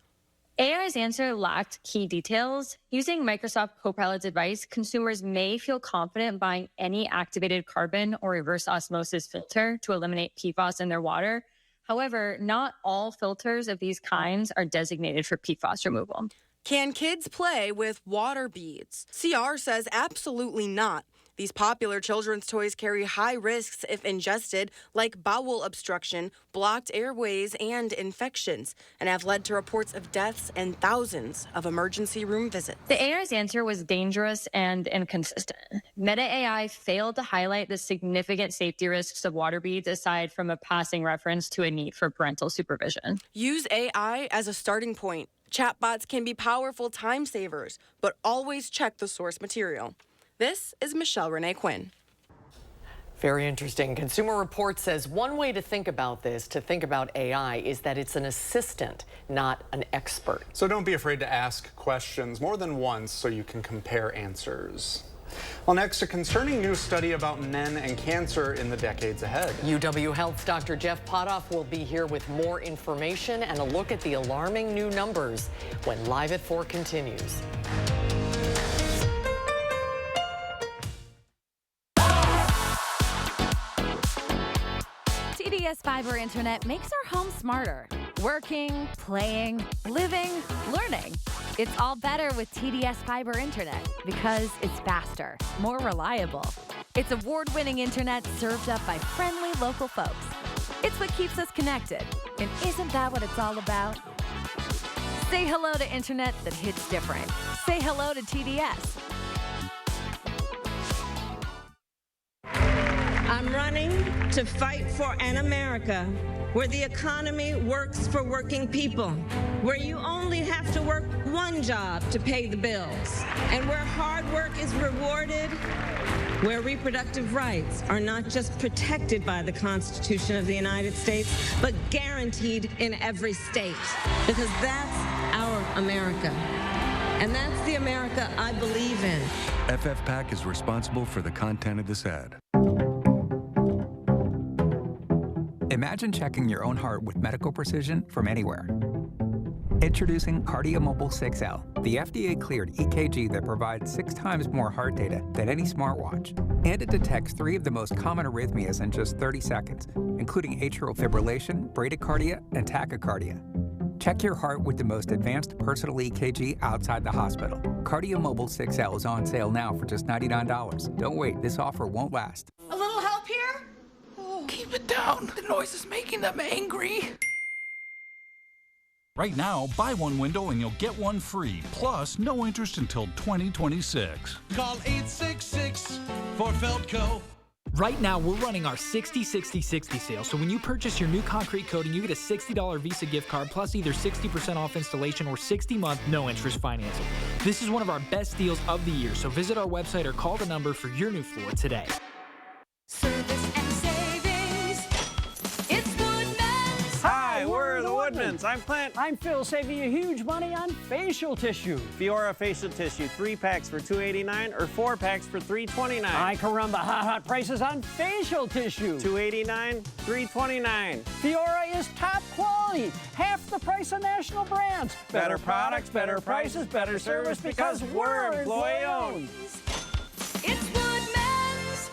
AI's answer lacked key details. Using Microsoft Copilot's advice, consumers may feel confident buying any activated carbon or reverse osmosis filter to eliminate PFAS in their water. However, not all filters of these kinds are designated for PFAS removal. Can kids play with water beads? CR says absolutely not. These popular children's toys carry high risks if ingested, like bowel obstruction, blocked airways, and infections, and have led to reports of deaths and thousands of emergency room visits. The AI's answer was dangerous and inconsistent. Meta AI failed to highlight the significant safety risks of water beads aside from a passing reference to a need for parental supervision. Use AI as a starting point. Chatbots can be powerful time savers, but always check the source material. This is Michelle Renee Quinn. Very interesting. Consumer Reports says one way to think about this, to think about AI, is that it's an assistant, not an expert. So don't be afraid to ask questions more than once so you can compare answers. Well, next, a concerning new study about men and cancer in the decades ahead. UW Health's Dr. Jeff Potoff will be here with more information and a look at the alarming new numbers when Live at 4 continues. TDS Fiber Internet makes our home smarter. Working, playing, living, learning. It's all better with TDS Fiber Internet because it's faster, more reliable. It's award-winning internet served up by friendly local folks. It's what keeps us connected. And isn't that what it's all about? Say hello to internet that hits different. Say hello to TDS. I'm running to fight for an America where the economy works for working people, where you only have to work one job to pay the bills, and where hard work is rewarded, where reproductive rights are not just protected by the Constitution of the United States, but guaranteed in every state, because that's our America. And that's the America I believe in. FFPAC is responsible for the content of this ad. Imagine checking your own heart with medical precision from anywhere. Introducing KardioMobile 6L, the FDA-cleared EKG that provides 6 times more heart data than any smartwatch. And it detects 3 of the most common arrhythmias in just 30 seconds, including atrial fibrillation, bradycardia, and tachycardia. Check your heart with the most advanced personal EKG outside the hospital. KardioMobile 6L is on sale now for just $99. Don't wait, this offer won't last. A little help here? Can Keep it down. The noise is making them angry. Right now, buy one window and you'll get one free. Plus, no interest until 2026. Call 866 for Feldco. Right now, we're running our 60-60-60 sale. So when you purchase your new concrete coating, you get a $60 Visa gift card plus either 60% off installation or 60-month no-interest financing. This is one of our best deals of the year. So visit our website or call the number for your new floor today. Service and savings. It's Woodman's. Hi, we're the Woodmans. I'm Clint. I'm Phil, saving you huge money on facial tissue. Fiora facial tissue, 3 packs for $2.89 or 4 packs for $3.29. Hi, Caramba, hot prices on facial tissue. $2.89, $3.29. Fiora is top quality, half the price of national brands. Better products, better prices, better service because we're employee-owned. It's Woodman's.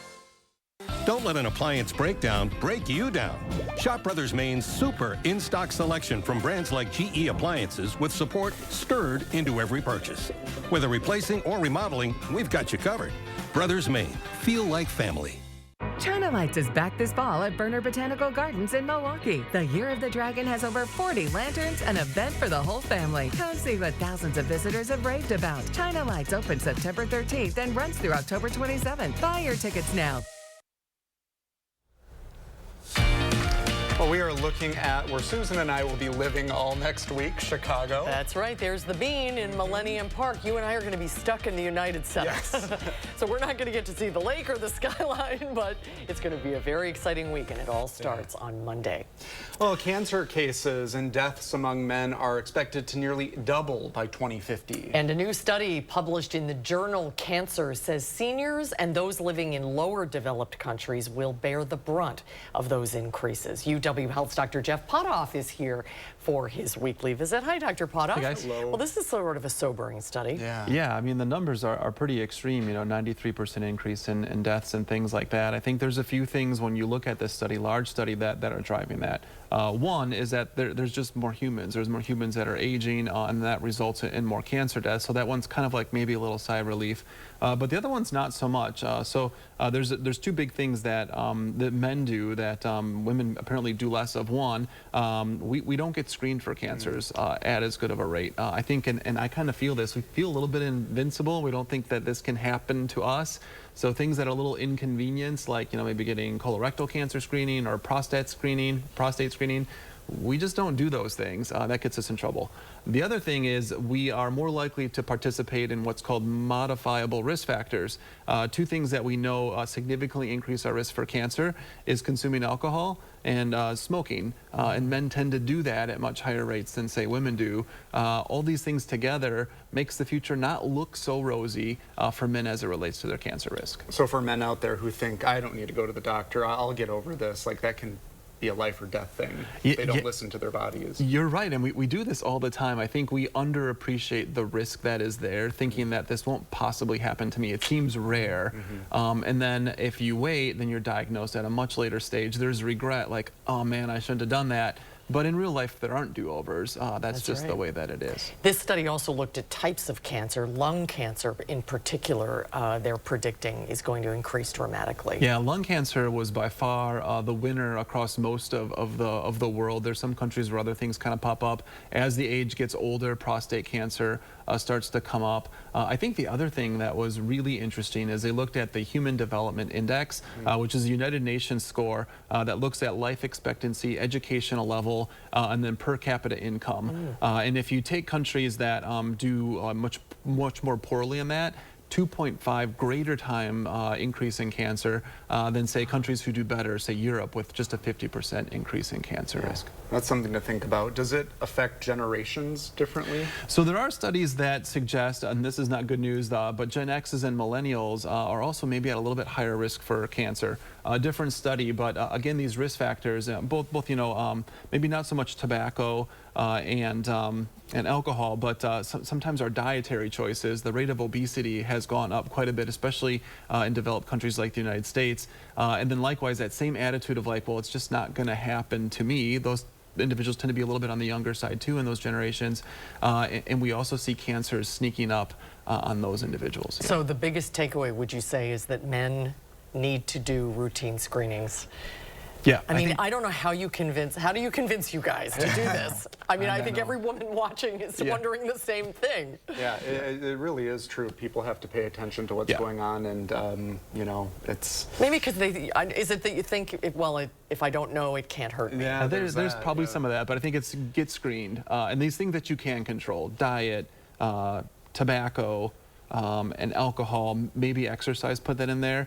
Don't let an appliance breakdown break you down. Shop Brothers Main's super in-stock selection from brands like GE Appliances with support stirred into every purchase. Whether replacing or remodeling, we've got you covered. Brothers Main. Feel like family. China Lights is back this fall at Berner Botanical Gardens in Milwaukee. The Year of the Dragon has over 40 lanterns, an event for the whole family. Come see what thousands of visitors have raved about. China Lights opens September 13th and runs through October 27th. Buy your tickets now. Well, we are looking at where Susan and I will be living all next week, Chicago. That's right. There's the Bean in Millennium Park. You and I are going to be stuck in the United Center. Yes. So we're not going to get to see the lake or the skyline, but it's going to be a very exciting week, and it all starts on Monday. Well, cancer cases and deaths among men are expected to nearly double by 2050. And a new study published in the journal Cancer says seniors and those living in lower developed countries will bear the brunt of those increases. UW Health's Dr. Jeff Potoff is here for his weekly visit. Hi, Dr. Potoff. Hey, guys. Well, this is sort of a sobering study. Yeah, I mean, the numbers are pretty extreme, 93% increase in deaths and things like that. I think there's a few things when you look at this study, large study, that are driving that. One is that there's just more humans. There's more humans that are aging, and that results in more cancer deaths. So that one's kind of like maybe a little sigh of relief. But the other one's not so much. There's two big things that men do that women apparently do less of. One, we don't get screened for cancers at as good of a rate. I think, and I kind of feel this, we feel a little bit invincible. We don't think that this can happen to us. So things that are a little inconvenience, like maybe getting colorectal cancer screening or prostate screening, we just don't do those things. That gets us in trouble. The other thing is we are more likely to participate in what's called modifiable risk factors. Two things that we know significantly increase our risk for cancer is consuming alcohol and smoking. And men tend to do that at much higher rates than, say, women do. All these things together makes the future not look so rosy for men as it relates to their cancer risk. So for men out there who think, I don't need to go to the doctor, I'll get over this, like that can be a life or death thing. They don't listen to their bodies. You're right, and we do this all the time. I think we underappreciate the risk that is there, thinking that this won't possibly happen to me. It seems rare. And then if you wait, then you're diagnosed at a much later stage. There's regret, like, oh man, I shouldn't have done that. But in real life, there aren't do-overs. That's just the way that it is. This study also looked at types of cancer. Lung cancer, in particular, they're predicting is going to increase dramatically. Yeah, lung cancer was by far the winner across most of the world. There's some countries where other things kind of pop up. As the age gets older, prostate cancer starts to come up. I think the other thing that was really interesting is they looked at the Human Development Index, which is a United Nations score that looks at life expectancy, educational level, and then per capita income. And if you take countries that do much more poorly in that, 2.5 greater time increase in cancer than, say, countries who do better, say Europe, with just a 50% increase in cancer risk. That's something to think about. Does it affect generations differently? So there are studies that suggest, and this is not good news, but Gen X's and millennials are also maybe at a little bit higher risk for cancer. A different study, but again, these risk factors, both maybe not so much tobacco and alcohol, but sometimes our dietary choices. The rate of obesity has gone up quite a bit, especially in developed countries like the United States. And then likewise, that same attitude of like, well, it's just not going to happen to me. Those individuals tend to be a little bit on the younger side too in those generations. And we also see cancers sneaking up on those individuals. So the biggest takeaway, would you say, is that men need to do routine screenings? Yeah, I mean, I don't know how do you convince you guys to do this? I mean, I think every woman watching is wondering the same thing. Yeah, it really is true. People have to pay attention to what's going on, and you know, it's maybe because is it that you think, if I don't know, it can't hurt me? Yeah, there's probably some of that, but I think it's get screened, and these things that you can control: diet, tobacco, and alcohol, maybe exercise. Put that in there.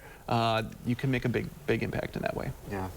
You can make a big impact in that way. Yeah.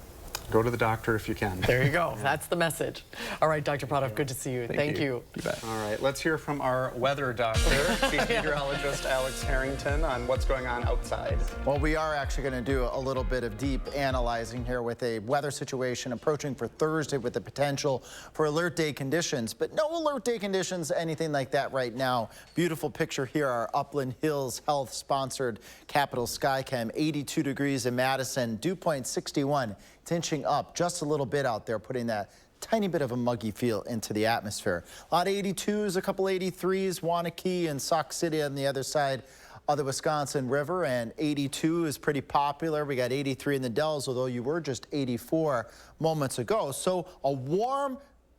Go to the doctor if you can. There you go. That's the message. All right, Dr. Pradoff, good to see you. Thank you. You bet. All right, let's hear from our weather doctor, Chief Meteorologist Alex Harrington, on what's going on outside. Well, we are actually going to do a little bit of deep analyzing here with a weather situation approaching for Thursday with the potential for alert day conditions, but no alert day conditions, anything like that right now. Beautiful picture here, our Upland Hills Health sponsored Capital Skycam, 82 degrees in Madison, dew point 61. It's inching up just a little bit out there, putting that tiny bit of a muggy feel into the atmosphere. A lot of 82s, a couple 83s, Wanakee and Sauk City on the other side of the Wisconsin River, and 82 is pretty popular. We got 83 in the Dells, although you were just 84 moments ago. So a warm,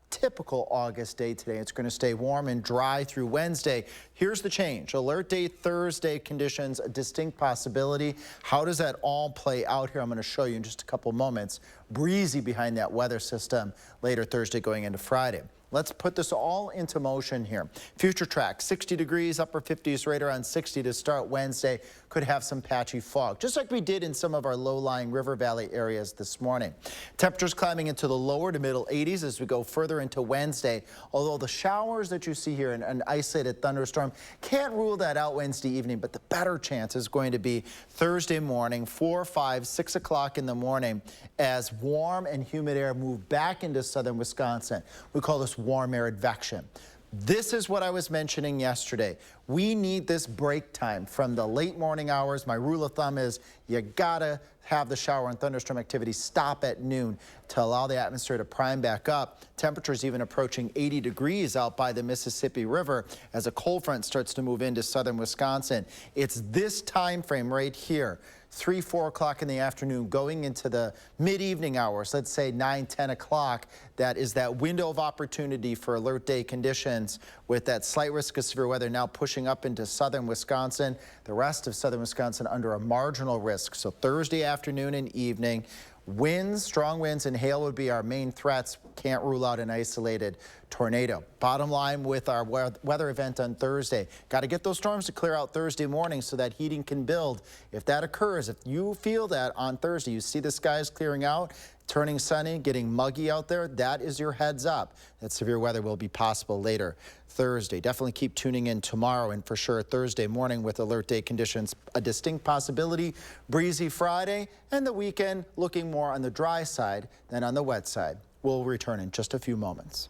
typical August day today. It's going to stay warm and dry through Wednesday. Here's the change. Alert day Thursday conditions, a distinct possibility. How does that all play out here? I'm going to show you in just a couple moments. Breezy behind that weather system later Thursday going into Friday. Let's put this all into motion here. Future track, 60 degrees, upper 50s, right around 60 to start Wednesday. Could have some patchy fog, just like we did in some of our low-lying river valley areas this morning. Temperatures climbing into the lower to middle 80s as we go further into Wednesday, although the showers that you see here and an isolated thunderstorm can't rule that out Wednesday evening, but the better chance is going to be Thursday morning, 4, 5, 6 o'clock in the morning as warm and humid air move back into southern Wisconsin. We call this warm air advection. This is what I was mentioning yesterday. We need this break time from the late morning hours. My rule of thumb is you gotta have the shower and thunderstorm activity stop at noon to allow the atmosphere to prime back up. Temperatures even approaching 80 degrees out by the Mississippi River as a cold front starts to move into southern Wisconsin. It's this time frame right here, 3, 4 o'clock in the afternoon going into the mid-evening hours, let's say 9, 10 o'clock, that is that window of opportunity for alert day conditions with that slight risk of severe weather now pushing up into southern Wisconsin, the rest of southern Wisconsin under a marginal risk. So Thursday afternoon and evening, winds, strong winds and hail would be our main threats. Can't rule out an isolated tornado. Bottom line with our weather event on Thursday, got to get those storms to clear out Thursday morning so that heating can build. If that occurs, if you feel that on Thursday, you see the skies clearing out, turning sunny, getting muggy out there, that is your heads up that severe weather will be possible later Thursday. Definitely keep tuning in tomorrow and for sure Thursday morning with alert day conditions, a distinct possibility. Breezy Friday and the weekend looking more on the dry side than on the wet side. We'll return in just a few moments.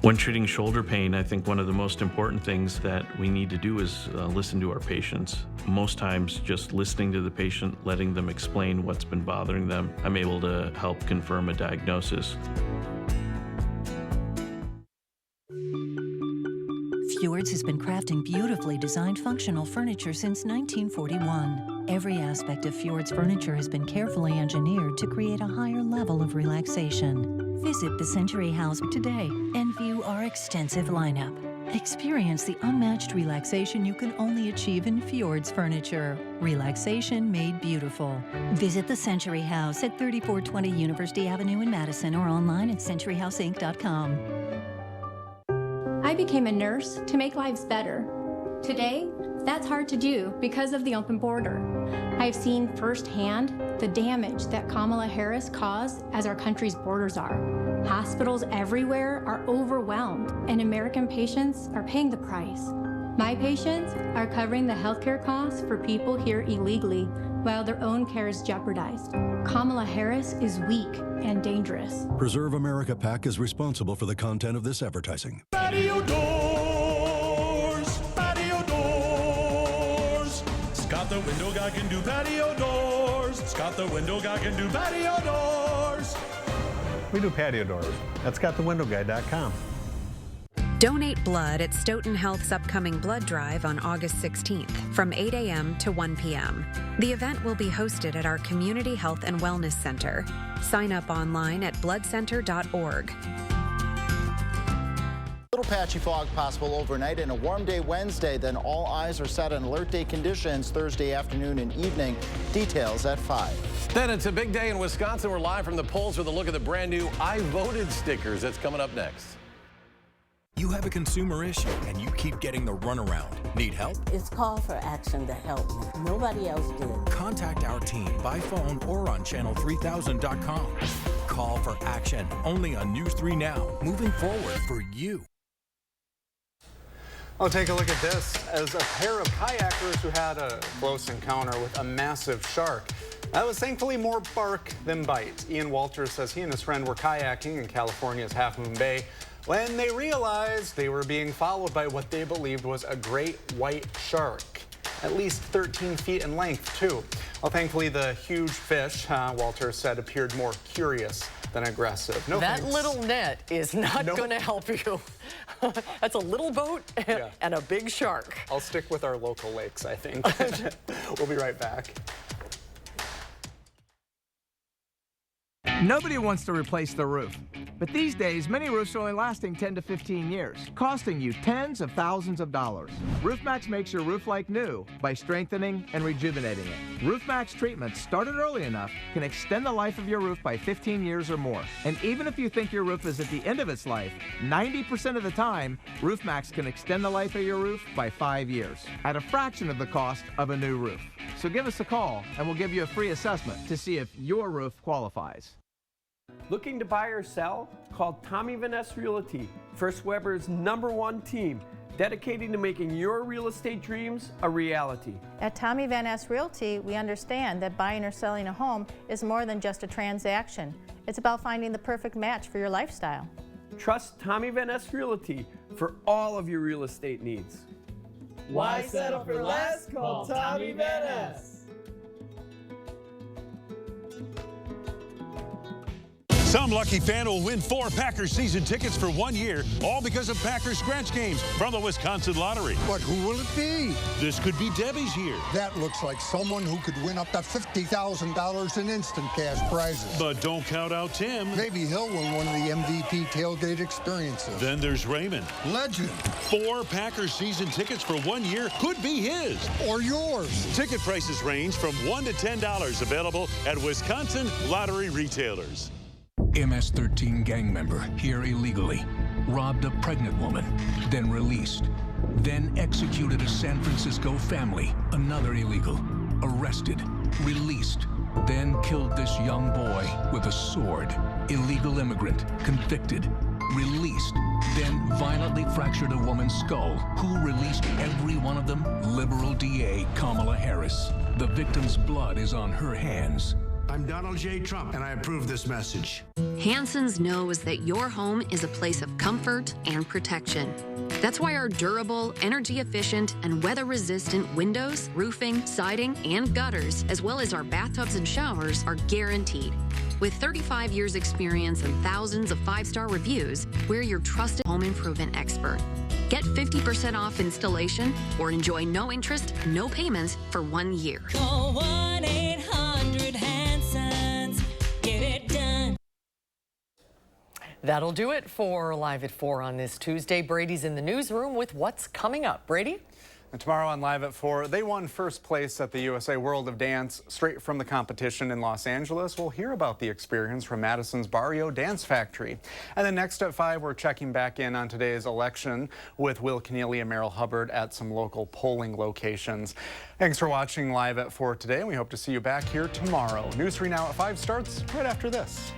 When treating shoulder pain, I think one of the most important things that we need to do is listen to our patients. Most times, just listening to the patient, letting them explain what's been bothering them, I'm able to help confirm a diagnosis. Fjords has been crafting beautifully designed functional furniture since 1941. Every aspect of Fjord's furniture has been carefully engineered to create a higher level of relaxation. Visit the Century House today and view our extensive lineup. Experience the unmatched relaxation you can only achieve in Fjord's furniture. Relaxation made beautiful. Visit the Century House at 3420 University Avenue in Madison or online at centuryhouseinc.com. I became a nurse to make lives better. Today, that's hard to do because of the open border. I've seen firsthand the damage that Kamala Harris caused as our country's borders are. Hospitals everywhere are overwhelmed, and American patients are paying the price. My patients are covering the healthcare costs for people here illegally while their own care is jeopardized. Kamala Harris is weak and dangerous. Preserve America PAC is responsible for the content of this advertising. Patio doors, patio doors. Scott the window guy can do patio doors. Scott the window guy can do patio doors. We do patio doors at ScottTheWindowGuy.com. Donate blood at Stoughton Health's upcoming blood drive on August 16th from 8 a.m. to 1 p.m. The event will be hosted at our Community Health and Wellness Center. Sign up online at bloodcenter.org. Little patchy fog possible overnight and a warm day Wednesday. Then all eyes are set on alert day conditions Thursday afternoon and evening. Details at 5. Then it's a big day in Wisconsin. We're live from the polls with a look at the brand new I Voted stickers. That's coming up next. You have a consumer issue and you keep getting the runaround. Need help? It's call for action to help me. Nobody else did. Contact our team by phone or on channel3000.com. Call for action only on News 3 Now. Moving forward for you. Oh, take a look at this. As a pair of kayakers who had a close encounter with a massive shark. That was thankfully more bark than bite. Ian Walters says he and his friend were kayaking in California's Half Moon Bay when they realized they were being followed by what they believed was a great white shark. At least 13 feet in length, too. Well, thankfully, the huge fish, Walters said, appeared more curious than aggressive. No that thanks. Little net is not going to help you. That's a little boat and a big shark. I'll stick with our local lakes, I think. We'll be right back. Nobody wants to replace the roof. But these days, many roofs are only lasting 10 to 15 years, costing you tens of thousands of dollars. RoofMax makes your roof like new by strengthening and rejuvenating it. RoofMax treatments, started early enough, can extend the life of your roof by 15 years or more. And even if you think your roof is at the end of its life, 90% of the time, RoofMax can extend the life of your roof by 5 years at a fraction of the cost of a new roof. So give us a call and we'll give you a free assessment to see if your roof qualifies. Looking to buy or sell? Call Tommy Van Ness Realty, First Weber's #1 team, dedicated to making your real estate dreams a reality. At Tommy Van Ness Realty, we understand that buying or selling a home is more than just a transaction. It's about finding the perfect match for your lifestyle. Trust Tommy Van Ness Realty for all of your real estate needs. Why settle for less? Call Tommy Van Ness. Some lucky fan will win 4 Packers season tickets for 1 year, all because of Packers scratch games from the Wisconsin Lottery. But who will it be? This could be Debbie's year. That looks like someone who could win up to $50,000 in instant cash prizes. But don't count out Tim. Maybe he'll win one of the MVP tailgate experiences. Then there's Raymond. Legend. 4 Packers season tickets for 1 year could be his. Or yours. Ticket prices range from $1 to $10, available at Wisconsin Lottery retailers. MS-13 gang member here illegally, robbed a pregnant woman, then released, then executed a San Francisco family, another illegal, arrested, released, then killed this young boy with a sword, illegal immigrant, convicted, released, then violently fractured a woman's skull. Who released every one of them? Liberal DA Kamala Harris. The victim's blood is on her hands. I'm Donald J. Trump, and I approve this message. Hanson's knows that your home is a place of comfort and protection. That's why our durable, energy-efficient, and weather-resistant windows, roofing, siding, and gutters, as well as our bathtubs and showers, are guaranteed. With 35 years experience and thousands of 5-star reviews, we're your trusted home improvement expert. Get 50% off installation or enjoy no interest, no payments for 1 year. Call 1-800-HANSONS. Get it done. That'll do it for Live at 4 on this Tuesday. Brady's in the newsroom with what's coming up. Brady? And tomorrow on Live at 4, they won first place at the USA World of Dance straight from the competition in Los Angeles. We'll hear about the experience from Madison's Barrio Dance Factory. And then next at 5, we're checking back in on today's election with Will Keneally and Merrill Hubbard at some local polling locations. Thanks for watching Live at 4 today, and we hope to see you back here tomorrow. News 3 Now at 5 starts right after this.